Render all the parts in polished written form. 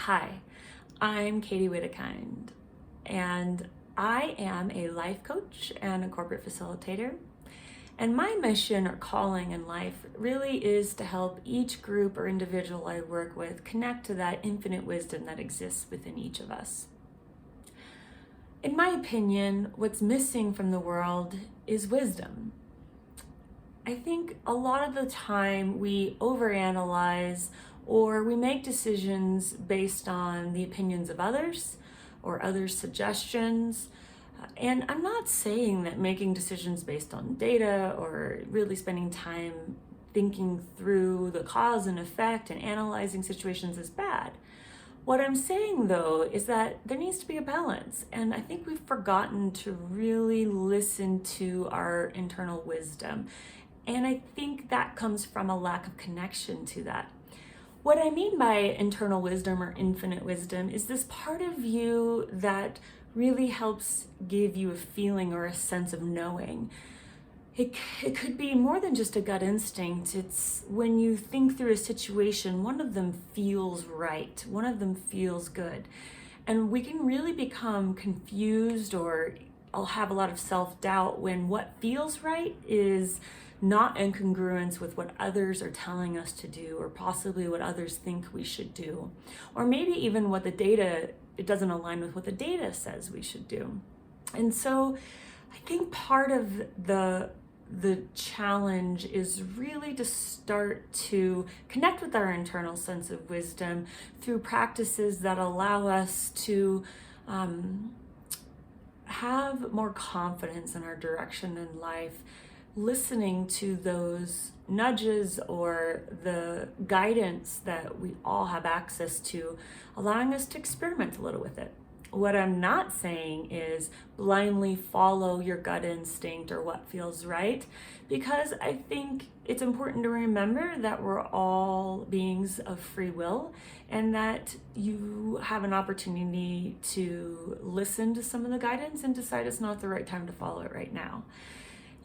Hi, I'm Katie Whittekind, and I am a life coach and a corporate facilitator. And my mission or calling in life really is to help each group or individual I work with connect to that infinite wisdom that exists within each of us. In my opinion, what's missing from the world is wisdom. I think a lot of the time we overanalyze or we make decisions based on the opinions of others or others' suggestions. And I'm not saying that making decisions based on data or really spending time thinking through the cause and effect and analyzing situations is bad. What I'm saying though is that there needs to be a balance, and I think we've forgotten to really listen to our internal wisdom. And I think that comes from a lack of connection to that. What I mean by internal wisdom or infinite wisdom is this part of you that really helps give you a feeling or a sense of knowing. It could be more than just a gut instinct. It's when you think through a situation, one of them feels right, one of them feels good. And we can really become confused or I'll have a lot of self-doubt when what feels right is not in congruence with what others are telling us to do, or possibly what others think we should do. Or maybe even what the data, it doesn't align with what the data says we should do. And so I think part of the challenge is really to start to connect with our internal sense of wisdom through practices that allow us to have more confidence in our direction in life, listening to those nudges or the guidance that we all have access to, allowing us to experiment a little with it. What I'm not saying is blindly follow your gut instinct or what feels right, because I think it's important to remember that we're all beings of free will and that you have an opportunity to listen to some of the guidance and decide it's not the right time to follow it right now.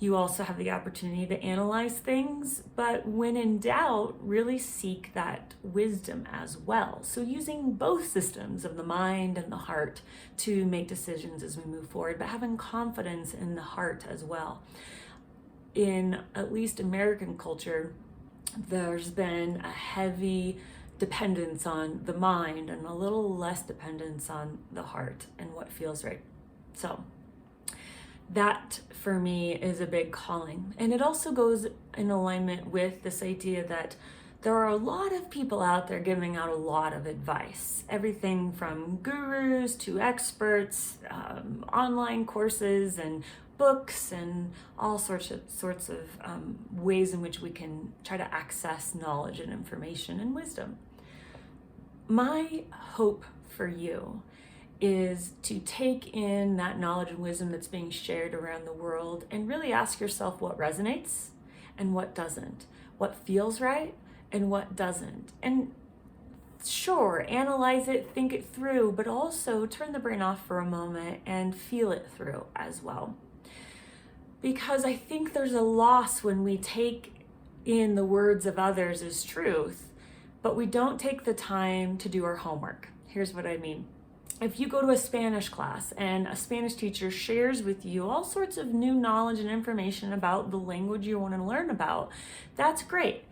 You also have the opportunity to analyze things, but when in doubt, really seek that wisdom as well. So using both systems of the mind and the heart to make decisions as we move forward, but having confidence in the heart as well. In at least American culture, there's been a heavy dependence on the mind and a little less dependence on the heart and what feels right. So that for me is a big calling. And it also goes in alignment with this idea that there are a lot of people out there giving out a lot of advice. Everything from gurus to experts, online courses and books and all sorts of ways in which we can try to access knowledge and information and wisdom. My hope for you is to take in that knowledge and wisdom that's being shared around the world and really ask yourself what resonates and what doesn't, what feels right and what doesn't. And sure, analyze it, think it through, but also turn the brain off for a moment and feel it through as well. Because I think there's a loss when we take in the words of others as truth, but we don't take the time to do our homework. Here's what I mean. If you go to a Spanish class and a Spanish teacher shares with you all sorts of new knowledge and information about the language you want to learn about, that's great.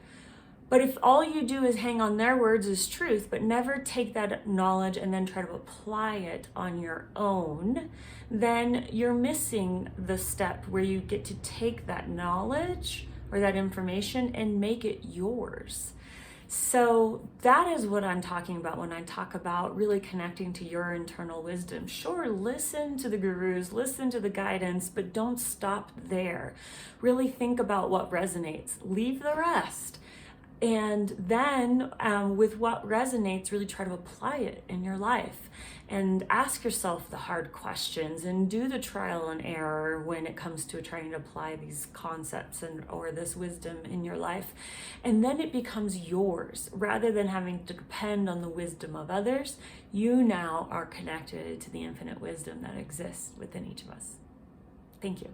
But if all you do is hang on their words as truth, but never take that knowledge and then try to apply it on your own, then you're missing the step where you get to take that knowledge or that information and make it yours. So that is what I'm talking about when I talk about really connecting to your internal wisdom. Sure, listen to the gurus, listen to the guidance, but don't stop there. Really think about what resonates. Leave the rest. And then with what resonates, really try to apply it in your life and ask yourself the hard questions and do the trial and error when it comes to trying to apply these concepts or this wisdom in your life. And then it becomes yours rather than having to depend on the wisdom of others. You now are connected to the infinite wisdom that exists within each of us. Thank you.